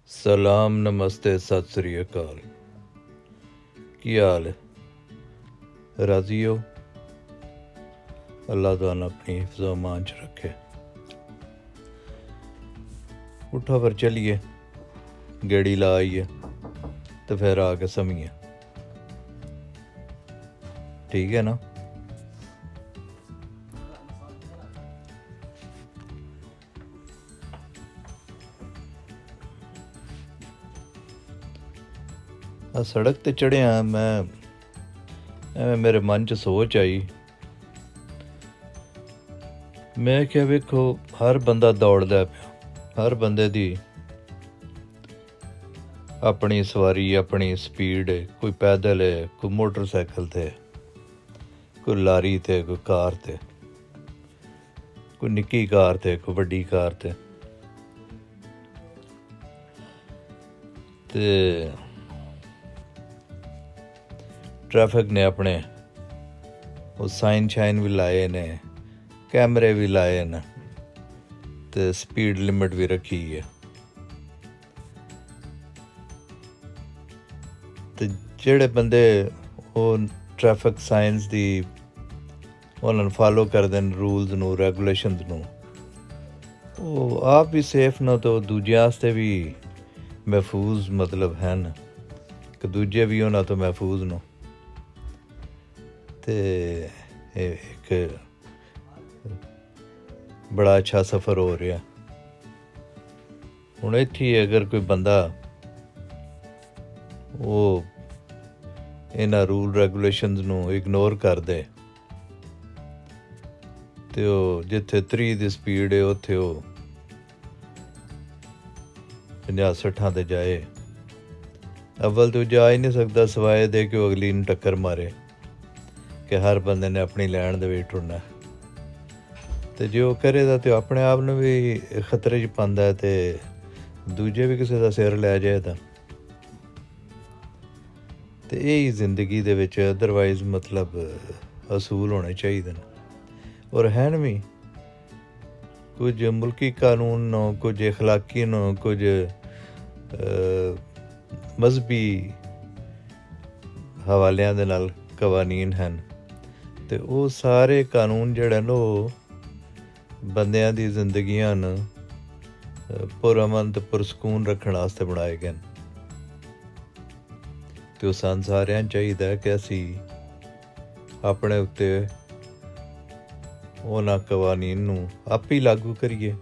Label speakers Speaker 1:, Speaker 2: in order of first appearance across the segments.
Speaker 1: ਸਲਾਮ ਨਮਸਤੇ ਸਤਿ ਸ੍ਰੀ ਅਕਾਲ। ਕੀ ਹਾਲ ਹੈ? ਰਾਜ਼ੀ ਹੋ? ਅੱਲਾਹ ਤੁਹਾਨੂੰ ਆਪਣੀ ਹਿਫਜ਼ ਅਮਾਨ 'ਚ ਰੱਖੇ। ਉੱਠੋ ਫਿਰ ਚੱਲੀਏ, ਗੇੜੀ ਲਾ ਆਈਏ ਤੇ ਫਿਰ ਆ ਕੇ ਸਮੀਏ, ਠੀਕ ਹੈ ਨਾ? ਆ ਸੜਕ ਤੇ ਚੜ੍ਹਿਆ ਮੈਂ, ਐਵੇਂ ਮੇਰੇ ਮਨ 'ਚ ਸੋਚ ਆਈ। ਮੈਂ ਕਿਹਾ ਵੇਖੋ, ਹਰ ਬੰਦਾ ਦੌੜਦਾ ਪਿਆ, ਹਰ ਬੰਦੇ ਦੀ ਆਪਣੀ ਸਵਾਰੀ, ਆਪਣੀ ਸਪੀਡ ਹੈ। ਕੋਈ ਪੈਦਲ ਹੈ, ਕੋਈ ਮੋਟਰਸਾਈਕਲ 'ਤੇ, ਕੋਈ ਲਾਰੀ 'ਤੇ, ਕੋਈ ਕਾਰ 'ਤੇ, ਕੋਈ ਨਿੱਕੀ ਕਾਰ 'ਤੇ, ਕੋਈ ਵੱਡੀ ਕਾਰ 'ਤੇ। ਤੇ ਟ੍ਰੈਫਿਕ ਨੇ ਆਪਣੇ ਉਹ ਸਾਈਨ ਸ਼ਾਈਨ ਵੀ ਲਾਏ ਨੇ, ਕੈਮਰੇ ਵੀ ਲਾਏ ਨੇ, ਤੇ ਸਪੀਡ ਲਿਮਿਟ ਵੀ ਰੱਖੀ ਹੈ। ਤੇ ਜਿਹੜੇ ਬੰਦੇ ਉਹ ਟ੍ਰੈਫਿਕ ਸਾਇੰਸ ਦੀ ਉਹਨਾਂ ਨੂੰ ਫਾਲੋ ਕਰਦੇ ਨੇ, ਰੂਲਸ ਨੂੰ, ਰੈਗੂਲੇਸ਼ਨਸ ਨੂੰ, ਉਹ ਆਪ ਵੀ ਸੇਫ ਨਾ, ਤਾਂ ਦੂਜਿਆਂ ਵਾਸਤੇ ਵੀ ਮਹਿਫੂਜ਼ ਮਤਲਬ ਹਨ ਕਿ ਦੂਜੇ ਵੀ ਉਹਨਾਂ ਤੋਂ ਮਹਿਫੂਜ਼ ਨੂੰ। ਤੇ ਇਹ ਇੱਕ ਬੜਾ ਅੱਛਾ ਸਫ਼ਰ ਹੋ ਰਿਹਾ। ਹੁਣ ਇੱਥੇ ਅਗਰ ਕੋਈ ਬੰਦਾ ਉਹ ਇਹਨਾਂ ਰੂਲ ਰੈਗੂਲੇਸ਼ਨਸ ਨੂੰ ਇਗਨੋਰ ਕਰ ਦੇ ਤੇ ਉਹ ਜਿੱਥੇ 30 ਦੀ ਸਪੀਡ ਹੈ ਉੱਥੇ ਉਹ 50-60 ਤੇ ਜਾਏ। ਅਵਲ ਤੋਂ ਜਾ ਹੀ ਨਹੀਂ ਸਕਦਾ ਸਵਾਏ ਦੇ ਕਿ ਉਹ ਅਗਲੀ ਨੂੰ ਟੱਕਰ ਮਾਰੇ, ਕਿ ਹਰ ਬੰਦੇ ਨੇ ਆਪਣੀ ਲਾਈਨ ਦੇ ਵਿੱਚ ਟੁਰਨਾ। ਤੇ ਜੇ ਉਹ ਕਰੇਗਾ ਤਾਂ ਆਪਣੇ ਆਪ ਨੂੰ ਵੀ ਖਤਰੇ 'ਚ ਪਾਉਂਦਾ ਹੈ ਤੇ ਦੂਜੇ ਵੀ ਕਿਸੇ ਦਾ ਸਿਰ ਲੈ ਜਾਏ ਤਾਂ। ਤੇ ਇਹ ਹੀ ਜ਼ਿੰਦਗੀ ਦੇ ਵਿੱਚ ਅਦਰਵਾਈਜ਼ ਮਤਲਬ ਅਸੂਲ ਹੋਣੇ ਚਾਹੀਦੇ ਨੇ, ਔਰ ਹਨ ਵੀ। ਕੁਝ ਮੁਲਕੀ ਕਾਨੂੰਨ ਨੂੰ, ਕੁਝ ਇਖਲਾਕੀ ਨੂੰ, ਕੁਝ ਮਜ਼ਹਬੀ ਹਵਾਲਿਆਂ ਦੇ ਨਾਲ ਕਵਾਨੀਨ ਹਨ। ਤੇ ਉਹ ਸਾਰੇ ਕਾਨੂੰਨ ਜਿਹੜੇ ਨੇ ਉਹ ਬੰਦਿਆਂ ਦੀ ਜ਼ਿੰਦਗੀਆਂ ਨੂੰ ਪੁਰਅਮਨ ਤੇ ਪੁਰਸਕੂਨ ਰੱਖਣ ਵਾਸਤੇ ਬਣਾਏ ਗਏ ਨੇ। ਤੇ ਉਹ ਸਾਨੂੰ ਸਾਰਿਆਂ ਨੂੰ ਚਾਹੀਦਾ ਕਿ ਅਸੀਂ ਆਪਣੇ ਉੱਤੇ ਉਹਨਾਂ ਕਵਾਨੀਨ ਨੂੰ ਆਪ ਹੀ ਲਾਗੂ ਕਰੀਏ।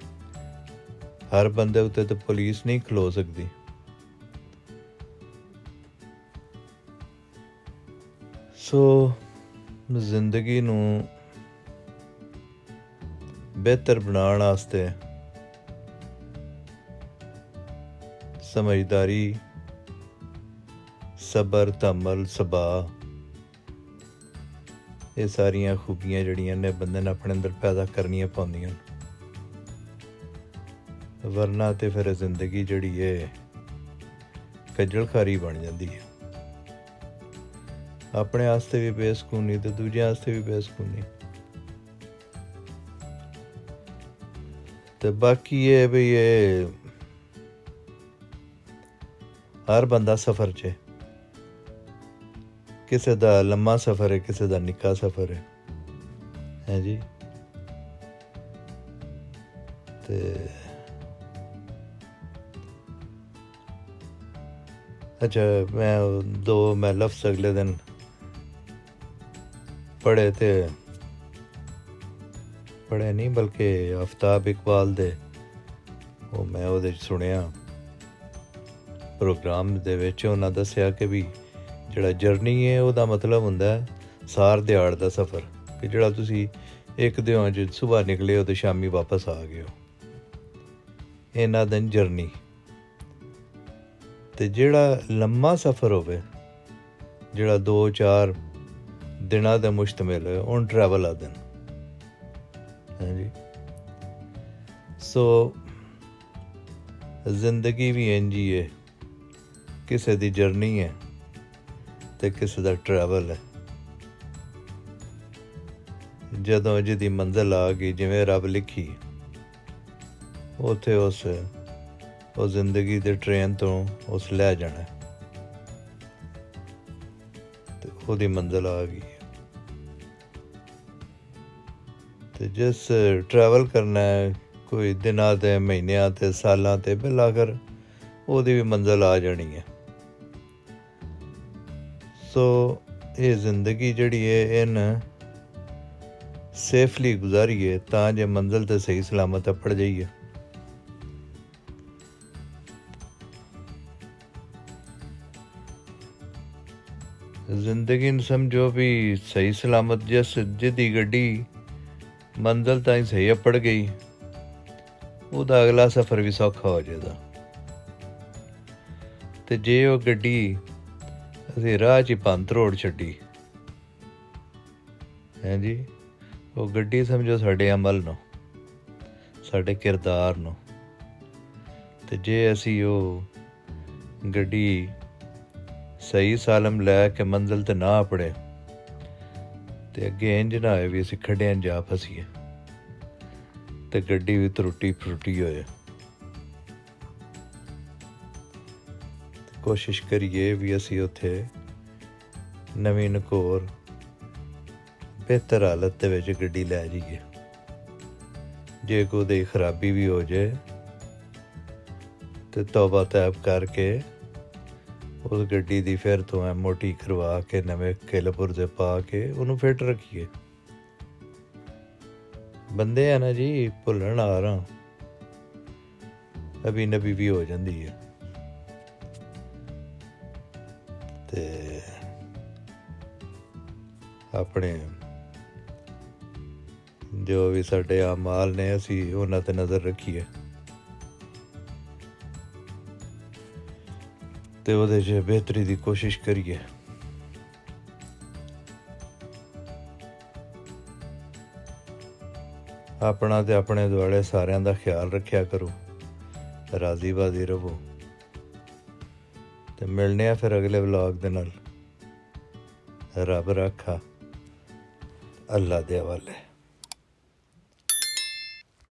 Speaker 1: ਹਰ ਬੰਦੇ ਉੱਤੇ ਤਾਂ ਪੁਲਿਸ ਨਹੀਂ ਖਲੋ ਸਕਦੀ। ਸੋ ਜ਼ਿੰਦਗੀ ਨੂੰ ਬਿਹਤਰ ਬਣਾਉਣ ਵਾਸਤੇ ਸਮਝਦਾਰੀ, ਸਬਰ, ਤਹਮਲ, ਸਬਾ, ਇਹ ਸਾਰੀਆਂ ਖੂਬੀਆਂ ਜਿਹੜੀਆਂ ਨੇ ਬੰਦੇ ਨੇ ਆਪਣੇ ਅੰਦਰ ਪੈਦਾ ਕਰਨੀਆਂ ਪਾਉਂਦੀਆਂ। ਵਰਨਾ ਤੇ ਫਿਰ ਜ਼ਿੰਦਗੀ ਜਿਹੜੀ ਹੈ ਖੱਜਲ ਖਾਰੀ ਬਣ ਜਾਂਦੀ ਹੈ। ਆਪਣੇ ਵਾਸਤੇ ਵੀ ਬੇਸਕੂਨੀ ਤੇ ਦੂਜਿਆਂ ਵਾਸਤੇ ਵੀ ਬੇਸਕੂਨੀ। ਤੇ ਬਾਕੀ ਇਹ ਵੀ ਇਹ ਹਰ ਬੰਦਾ ਸਫ਼ਰ 'ਚ, ਕਿਸੇ ਦਾ ਲੰਮਾ ਸਫ਼ਰ ਹੈ, ਕਿਸੇ ਦਾ ਨਿੱਕਾ ਸਫ਼ਰ ਹੈ ਜੀ। ਤੇ ਅੱਛਾ, ਮੈਂ ਲਫ਼ਜ਼ ਅਗਲੇ ਦਿਨ ਪੜ੍ਹੇ ਨਹੀਂ ਬਲਕਿ ਆਫਤਾਬ ਇਕਬਾਲ ਦੇ ਉਹ ਮੈਂ ਉਹਦੇ 'ਚ ਸੁਣਿਆ ਪ੍ਰੋਗਰਾਮ ਦੇ ਵਿੱਚ। ਉਹਨਾਂ ਦੱਸਿਆ ਕਿ ਵੀ ਜਿਹੜਾ ਜਰਨੀ ਹੈ ਉਹਦਾ ਮਤਲਬ ਹੁੰਦਾ ਸਾਰ ਦਿਹਾੜ ਦਾ ਸਫ਼ਰ, ਕਿ ਜਿਹੜਾ ਤੁਸੀਂ ਇੱਕ ਦਿਨ 'ਚ ਸੁਬਾਹ ਨਿਕਲੇ ਹੋ ਤੇ ਸ਼ਾਮੀ ਵਾਪਸ ਆ ਗਏ ਹੋ, ਇਹਨਾਂ ਦਿਨ ਜਰਨੀ। ਤੇ ਜਿਹੜਾ ਲੰਮਾ ਸਫ਼ਰ ਹੋਵੇ, ਜਿਹੜਾ 2-4 ਦਿਨਾਂ ਦਾ ਮੁਸ਼ਤਮਿਲ ਹੈ, ਉਹਨੂੰ ਟਰੈਵਲ ਆਖਦੇ ਨੇ। ਹਾਂਜੀ। ਸੋ ਜ਼ਿੰਦਗੀ ਵੀ ਇੰਝ ਹੀ ਹੈ, ਕਿਸੇ ਦੀ ਜਰਨੀ ਹੈ ਤੇ ਕਿਸੇ ਦਾ ਟਰੈਵਲ ਹੈ। ਜਦੋਂ ਜਿਹਦੀ ਮੰਜ਼ਿਲ ਆ ਗਈ, ਜਿਵੇਂ ਰੱਬ ਲਿਖੀ, ਉੱਥੇ ਉਸ ਉਹ ਜ਼ਿੰਦਗੀ ਦੇ ਟ੍ਰੇਨ ਤੋਂ ਉਸ ਲੈ ਜਾਣਾ ਤੇ ਉਹਦੀ ਮੰਜ਼ਿਲ ਆ ਗਈ। ਤੇ ਜਿਸ ਟਰੈਵਲ ਕਰਨਾ ਹੈ ਕੋਈ ਦਿਨਾਂ ਤੇ ਮਹੀਨਿਆਂ ਤੇ ਸਾਲਾਂ ਤੇ ਬਿਲ ਆਖਰ ਉਹਦੀ ਵੀ ਮੰਜ਼ਿਲ ਆ ਜਾਣੀ ਹੈ। ਸੋ ਇਹ ਜ਼ਿੰਦਗੀ ਜਿਹੜੀ ਹੈ ਇਹਨ ਸੇਫਲੀ ਗੁਜ਼ਾਰੀਏ ਤਾਂ ਜੇ ਮੰਜ਼ਿਲ ਤੇ ਸਹੀ ਸਲਾਮਤ ਅਪੜ ਜਾਈਏ। ਜ਼ਿੰਦਗੀ ਨੂੰ ਸਮਝੋ ਵੀ ਸਹੀ ਸਲਾਮਤ ਜਿਹਦੀ ਗੱਡੀ ਮੰਜ਼ਿਲ ਤਾਈਂ ਸਹੀ ਅਪੜ ਗਈ ਉਹਦਾ ਅਗਲਾ ਸਫ਼ਰ ਵੀ ਸੌਖਾ ਹੋ ਜਾਏਗਾ। ਤੇ ਜੇ ਉਹ ਗੱਡੀ ਅਸੀਂ ਰਾਹ 'ਚ ਹੀ ਭੰਨ ਤਰੋੜ ਛੱਡੀ ਹੈਂ ਜੀ, ਉਹ ਗੱਡੀ ਸਮਝੋ ਸਾਡੇ ਅਮਲ ਨੂੰ, ਸਾਡੇ ਕਿਰਦਾਰ ਨੂੰ। ਤੇ ਜੇ ਅਸੀਂ ਉਹ ਗੱਡੀ ਸਹੀ ਸਾਲਮ ਲੈ ਕੇ ਮੰਜ਼ਿਲ ਤੇ ਨਾ ਅਪੜੇ ਤੇ ਅੱਗੇ ਇੰਝ ਨਾ ਹੋਏ ਵੀ ਅਸੀਂ ਖੱਡਿਆਂ 'ਚ ਜਾ ਫਸੀਏ ਤੇ ਗੱਡੀ ਵੀ ਤਰੁੱਟੀ ਫਰੁੱਟੀ ਹੋਏ। ਕੋਸ਼ਿਸ਼ ਕਰੀਏ ਵੀ ਅਸੀਂ ਉੱਥੇ ਨਵੀਂ ਨਕੋਰ ਬਿਹਤਰ ਹਾਲਤ ਦੇ ਵਿੱਚ ਗੱਡੀ ਲੈ ਜਾਈਏ। ਜੇ ਕੋਈ ਉਹਦੀ ਖਰਾਬੀ ਵੀ ਹੋ ਜਾਏ ਤੇ ਤੌਬਾ ਤੈਬ ਕਰਕੇ ਉਸ ਗੱਡੀ ਦੀ ਫਿਰ ਤੋਂ ਮੋਟੀ ਕਰਵਾ ਕੇ ਨਵੇਂ ਕਿੱਲ ਪੁਰਜ਼ੇ ਪਾ ਕੇ ਉਹਨੂੰ ਫਿੱਟ ਰੱਖੀਏ। ਬੰਦੇ ਆ ਨਾ ਜੀ, ਭੁੱਲਣ ਆ ਰਹਾ ਅਭੀ ਨਬੀ ਵੀ ਹੋ ਜਾਂਦੀ ਹੈ। ਤੇ ਆਪਣੇ ਜੋ ਵੀ ਸਾਡੇ ਆਮਾਲ ਨੇ ਅਸੀਂ ਉਹਨਾਂ ਤੇ ਨਜ਼ਰ ਰੱਖੀਏ ਤੇ ਉਹਦੇ 'ਚ ਬਿਹਤਰੀ ਦੀ ਕੋਸ਼ਿਸ਼ ਕਰੀਏ। ਆਪਣਾ ਤੇ ਆਪਣੇ ਦੁਆਲੇ ਸਾਰਿਆਂ ਦਾ ਖਿਆਲ ਰੱਖਿਆ ਕਰੋ, ਰਾਜ਼ੀ ਬਾਜ਼ੀ ਰਹੋ ਤੇ ਮਿਲਣੇ ਆ ਫਿਰ ਅਗਲੇ ਵਲੌਗ ਦੇ ਨਾਲ। ਰੱਬ ਰਾਖਾ, ਅੱਲਾ ਦੇ ਹਵਾਲੇ।